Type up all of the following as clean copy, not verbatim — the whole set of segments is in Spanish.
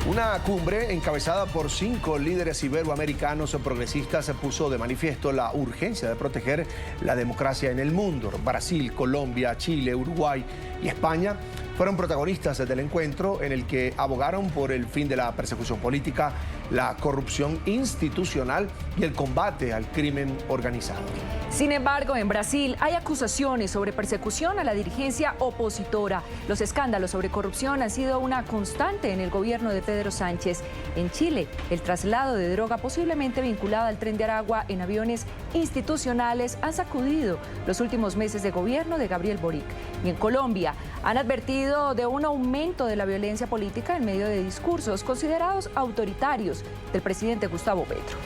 Una cumbre encabezada por 5 líderes iberoamericanos progresistas puso de manifiesto la urgencia de proteger la democracia en el mundo. Brasil, Colombia, Chile, Uruguay y España fueron protagonistas del encuentro en el que abogaron por el fin de la persecución política, la corrupción institucional y el combate al crimen organizado. Sin embargo, en Brasil hay acusaciones sobre persecución a la dirigencia opositora. Los escándalos sobre corrupción han sido una constante en el gobierno de Pedro Sánchez. En Chile, el traslado de droga posiblemente vinculada al Tren de Aragua en aviones institucionales han sacudido los últimos meses de gobierno de Gabriel Boric. Y en Colombia han advertido de un aumento de la violencia política en medio de discursos considerados autoritarios del presidente Gustavo Petro.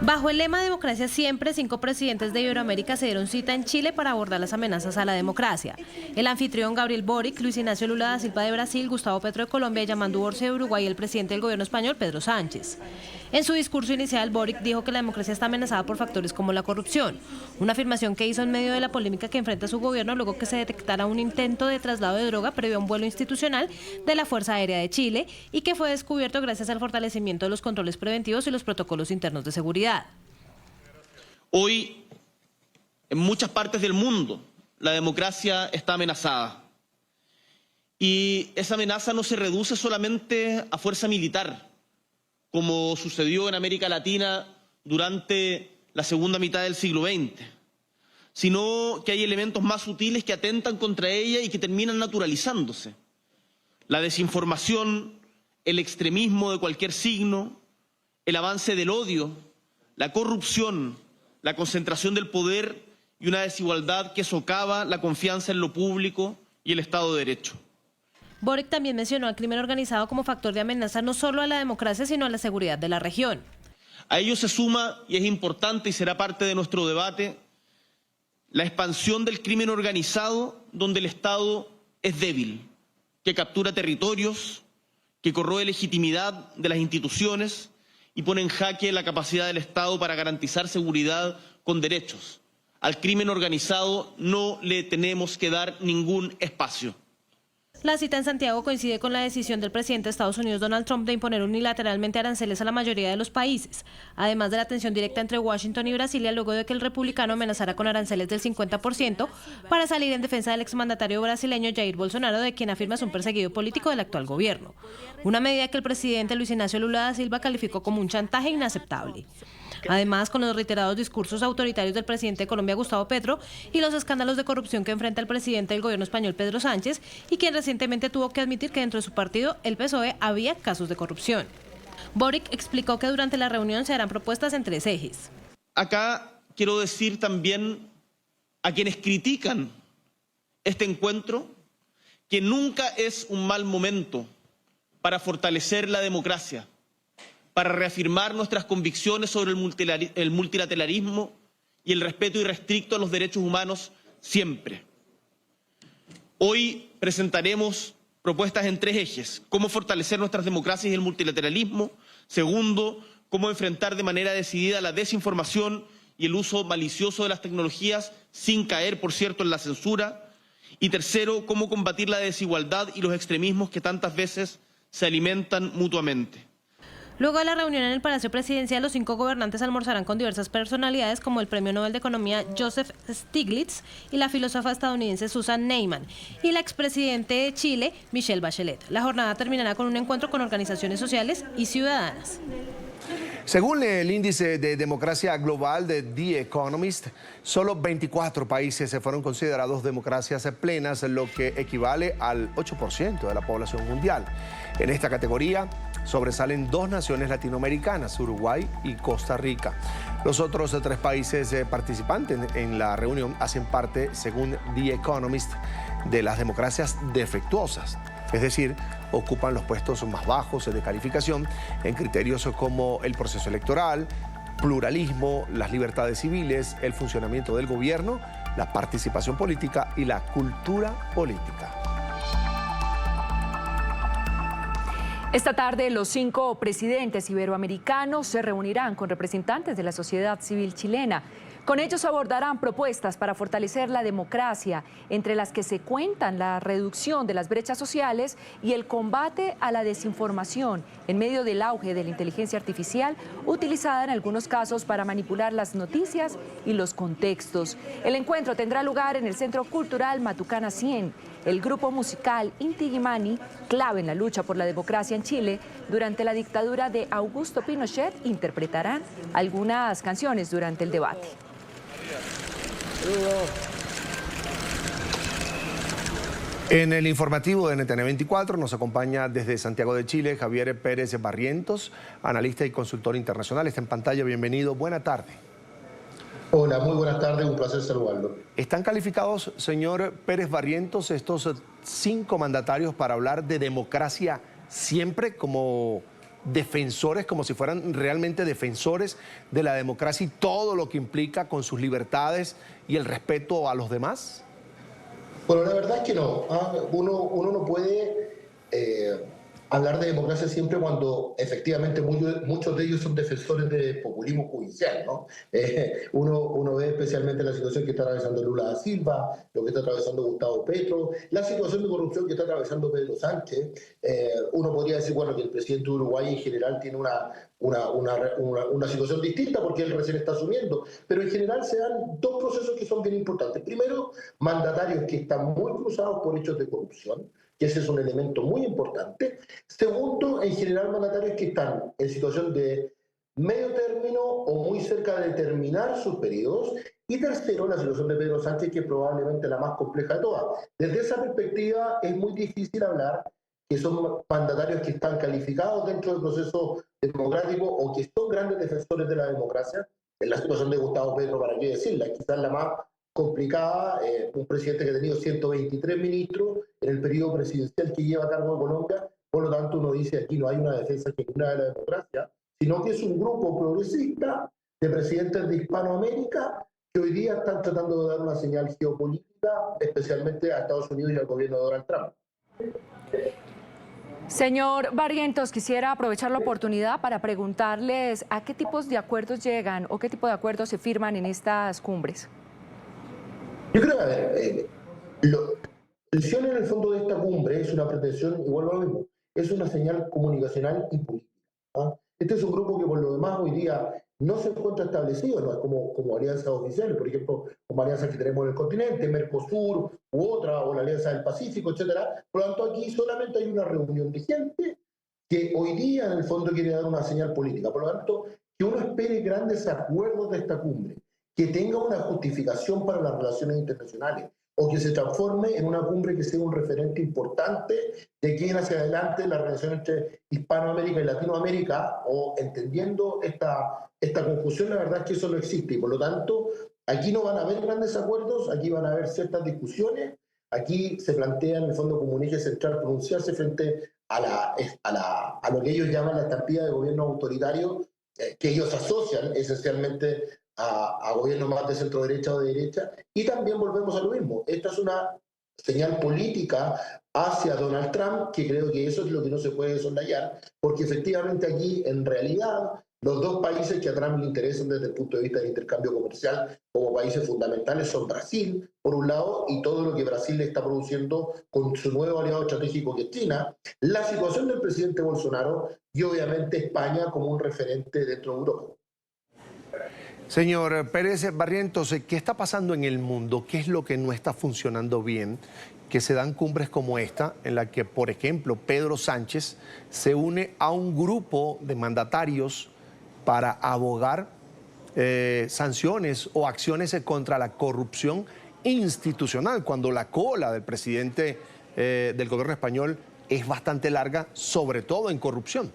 Bajo el lema Democracia Siempre, 5 presidentes de Iberoamérica se dieron cita en Chile para abordar las amenazas a la democracia. El anfitrión Gabriel Boric, Luis Ignacio Lula da Silva de Brasil, Gustavo Petro de Colombia, Yamandu Orsi de Uruguay y el presidente del gobierno español, Pedro Sánchez. En su discurso inicial, Boric dijo que la democracia está amenazada por factores como la corrupción, una afirmación que hizo en medio de la polémica que enfrenta su gobierno luego que se detectara un intento de traslado de droga previo a un vuelo institucional de la Fuerza Aérea de Chile y que fue descubierto gracias al fortalecimiento de los controles preventivos y los protocolos internos de seguridad. Hoy, en muchas partes del mundo, la democracia está amenazada. Y esa amenaza no se reduce solamente a fuerza militar, como sucedió en América Latina durante la segunda mitad del siglo XX, sino que hay elementos más sutiles que atentan contra ella y que terminan naturalizándose. La desinformación, el extremismo de cualquier signo, el avance del odio, la corrupción, la concentración del poder y una desigualdad que socava la confianza en lo público y el Estado de Derecho. Boric también mencionó al crimen organizado como factor de amenaza no solo a la democracia, sino a la seguridad de la región. A ello se suma, y es importante y será parte de nuestro debate, la expansión del crimen organizado donde el Estado es débil, que captura territorios, que corroe legitimidad de las instituciones y pone en jaque la capacidad del Estado para garantizar seguridad con derechos. Al crimen organizado no le tenemos que dar ningún espacio. La cita en Santiago coincide con la decisión del presidente de Estados Unidos, Donald Trump, de imponer unilateralmente aranceles a la mayoría de los países, además de la tensión directa entre Washington y Brasilia, luego de que el republicano amenazara con aranceles del 50% para salir en defensa del exmandatario brasileño Jair Bolsonaro, de quien afirma es un perseguido político del actual gobierno. Una medida que el presidente Luis Ignacio Lula da Silva calificó como un chantaje inaceptable. Además, con los reiterados discursos autoritarios del presidente de Colombia, Gustavo Petro, y los escándalos de corrupción que enfrenta el presidente del gobierno español, Pedro Sánchez, y quien recientemente tuvo que admitir que dentro de su partido, el PSOE, había casos de corrupción. Boric explicó que durante la reunión se harán propuestas en 3 ejes. Acá quiero decir también a quienes critican este encuentro que nunca es un mal momento para fortalecer la democracia, para reafirmar nuestras convicciones sobre el multilateralismo y el respeto irrestricto a los derechos humanos siempre. Hoy presentaremos propuestas en 3 ejes: cómo fortalecer nuestras democracias y el multilateralismo; segundo, cómo enfrentar de manera decidida la desinformación y el uso malicioso de las tecnologías sin caer, por cierto, en la censura; y tercero, cómo combatir la desigualdad y los extremismos que tantas veces se alimentan mutuamente. Luego de la reunión en el Palacio Presidencial, los 5 gobernantes almorzarán con diversas personalidades como el Premio Nobel de Economía Joseph Stiglitz y la filósofa estadounidense Susan Neiman y la expresidente de Chile, Michelle Bachelet. La jornada terminará con un encuentro con organizaciones sociales y ciudadanas. Según el índice de democracia global de The Economist, solo 24 países se fueron considerados democracias plenas, lo que equivale al 8% de la población mundial. En esta categoría sobresalen 2 naciones latinoamericanas, Uruguay y Costa Rica. Los otros 3 países participantes en la reunión hacen parte, según The Economist, de las democracias defectuosas. Es decir, ocupan los puestos más bajos de calificación en criterios como el proceso electoral, pluralismo, las libertades civiles, el funcionamiento del gobierno, la participación política y la cultura política. Esta tarde, los 5 presidentes iberoamericanos se reunirán con representantes de la sociedad civil chilena. Con ellos abordarán propuestas para fortalecer la democracia, entre las que se cuentan la reducción de las brechas sociales y el combate a la desinformación en medio del auge de la inteligencia artificial, utilizada en algunos casos para manipular las noticias y los contextos. El encuentro tendrá lugar en el Centro Cultural Matucana 100. El grupo musical Inti Illimani, clave en la lucha por la democracia en Chile, durante la dictadura de Augusto Pinochet, interpretarán algunas canciones durante el debate. En el informativo de NTN 24 nos acompaña desde Santiago de Chile Javier Pérez Barrientos, analista y consultor internacional. Está en pantalla, bienvenido, buena tarde. Hola, muy buenas tardes, un placer saludarlo. ¿Están calificados, señor Pérez Barrientos, estos 5 mandatarios para hablar de democracia siempre como defensores, como si fueran realmente defensores de la democracia y todo lo que implica con sus libertades y el respeto a los demás? Bueno, la verdad es que no. Uno no puede hablar de democracia siempre cuando efectivamente muchos de ellos son defensores de populismo judicial, ¿no? Uno ve especialmente la situación que está atravesando Lula da Silva, lo que está atravesando Gustavo Petro, la situación de corrupción que está atravesando Pedro Sánchez. Uno podría decir, bueno, que el presidente de Uruguay en general tiene una situación distinta porque él recién está asumiendo, pero en general se dan 2 procesos que son bien importantes. Primero, mandatarios que están muy cruzados por hechos de corrupción, que ese es un elemento muy importante. Segundo, en general mandatarios que están en situación de medio término o muy cerca de terminar sus periodos. Y tercero, la situación de Pedro Sánchez, que es probablemente la más compleja de todas. Desde esa perspectiva es muy difícil hablar que son mandatarios que están calificados dentro del proceso democrático o que son grandes defensores de la democracia. En la situación de Gustavo Petro, para qué decirla, quizás la más complicada, un presidente que ha tenido 123 ministros en el periodo presidencial que lleva a cargo de Colombia. Por lo tanto, uno dice aquí no hay una defensa genuina de la democracia, sino que es un grupo progresista de presidentes de Hispanoamérica que hoy día están tratando de dar una señal geopolítica, especialmente a Estados Unidos y al gobierno de Donald Trump. Señor Barrientos, quisiera aprovechar la oportunidad para preguntarles a qué tipos de acuerdos llegan o qué tipo de acuerdos se firman en estas cumbres. Yo creo que, a ver, la intención en el fondo de esta cumbre es una pretensión, igual lo mismo, es una señal comunicacional y política. Este es un grupo que por lo demás hoy día no se encuentra establecido, no es como alianzas oficiales, por ejemplo, como alianzas que tenemos en el continente, Mercosur u otra, o la Alianza del Pacífico, etcétera. Por lo tanto, aquí solamente hay una reunión de gente que hoy día en el fondo quiere dar una señal política. Por lo tanto, que uno espere grandes acuerdos de esta cumbre, que tenga una justificación para las relaciones internacionales, o que se transforme en una cumbre que sea un referente importante de aquí en hacia adelante la relación entre Hispanoamérica y Latinoamérica, o entendiendo esta confusión, la verdad es que eso no existe, y por lo tanto, aquí no van a haber grandes acuerdos, aquí van a haber ciertas discusiones, aquí se plantea en el fondo como un eje central pronunciarse frente a lo que ellos llaman la estampida de gobierno autoritario, que ellos asocian esencialmente a gobiernos más de centro derecha o de derecha, y también volvemos a lo mismo. Esta es una señal política hacia Donald Trump, que creo que eso es lo que no se puede soslayar, porque efectivamente aquí, en realidad, los 2 países que a Trump le interesan desde el punto de vista del intercambio comercial como países fundamentales son Brasil, por un lado, y todo lo que Brasil está produciendo con su nuevo aliado estratégico que es China, la situación del presidente Bolsonaro y obviamente España como un referente dentro de Europa. Señor Pérez Barrientos, ¿qué está pasando en el mundo? ¿Qué es lo que no está funcionando bien? Que se dan cumbres como esta, en la que, por ejemplo, Pedro Sánchez se une a un grupo de mandatarios para abogar sanciones o acciones contra la corrupción institucional, cuando la cola del presidente del gobierno español es bastante larga, sobre todo en corrupción.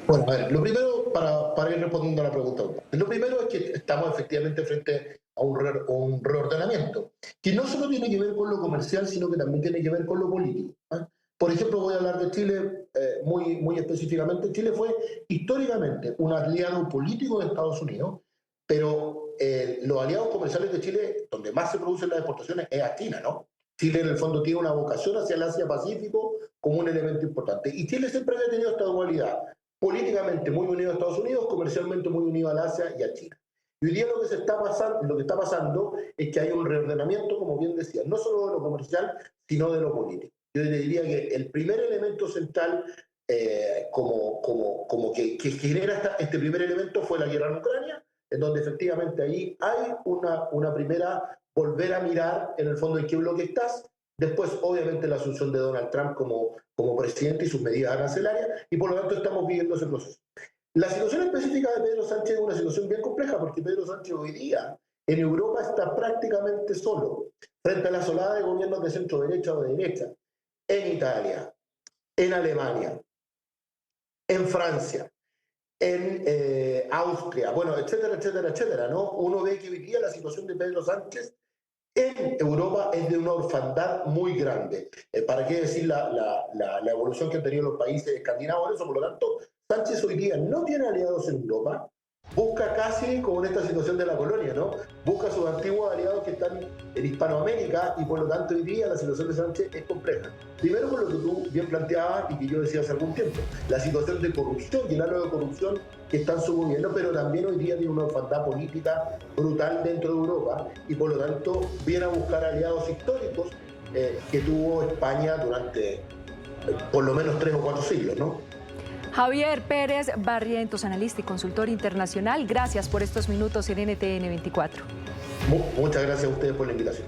Bueno, a ver, lo primero, para ir respondiendo a la pregunta, lo primero es que estamos efectivamente frente a un reordenamiento, que no solo tiene que ver con lo comercial, sino que también tiene que ver con lo político. Por ejemplo, voy a hablar de Chile muy específicamente. Chile fue históricamente un aliado político de Estados Unidos, pero los aliados comerciales de Chile, donde más se producen las exportaciones, es a China, ¿no? Chile en el fondo tiene una vocación hacia el Asia-Pacífico como un elemento importante. Y Chile siempre había tenido esta dualidad, políticamente muy unido a Estados Unidos, comercialmente muy unido al Asia y a China. Y hoy día lo que está pasando es que hay un reordenamiento, como bien decía, no solo de lo comercial, sino de lo político. Yo le diría que el primer elemento central que genera este primer elemento fue la guerra en Ucrania, en donde efectivamente ahí hay una primera volver a mirar en el fondo en qué bloque estás. Después, obviamente, la asunción de Donald Trump como presidente y sus medidas arancelarias, y por lo tanto estamos viviendo ese proceso. La situación específica de Pedro Sánchez es una situación bien compleja, porque Pedro Sánchez hoy día en Europa está prácticamente solo frente a la solada de gobiernos de centro derecha o de derecha, en Italia, en Alemania, en Francia, en Austria, bueno, etcétera, etcétera, etcétera, ¿no? Uno ve que hoy día la situación de Pedro Sánchez en Europa es de una orfandad muy grande. ¿Para qué decir la evolución que han tenido los países escandinavos en eso? Por lo tanto, Sánchez hoy día no tiene aliados en Europa, busca casi como en esta situación de la colonia, ¿no? Busca a sus antiguos aliados que están en Hispanoamérica y por lo tanto hoy día la situación de Sánchez es compleja. Primero por lo que tú bien planteabas y que yo decía hace algún tiempo, la situación de corrupción y el halo de corrupción que está en su gobierno, pero también hoy día tiene una orfandad política brutal dentro de Europa y por lo tanto viene a buscar aliados históricos que tuvo España durante por lo menos 3 o 4 siglos, ¿no? Javier Pérez Barrientos, analista y consultor internacional, gracias por estos minutos en NTN 24. Muchas gracias a ustedes por la invitación.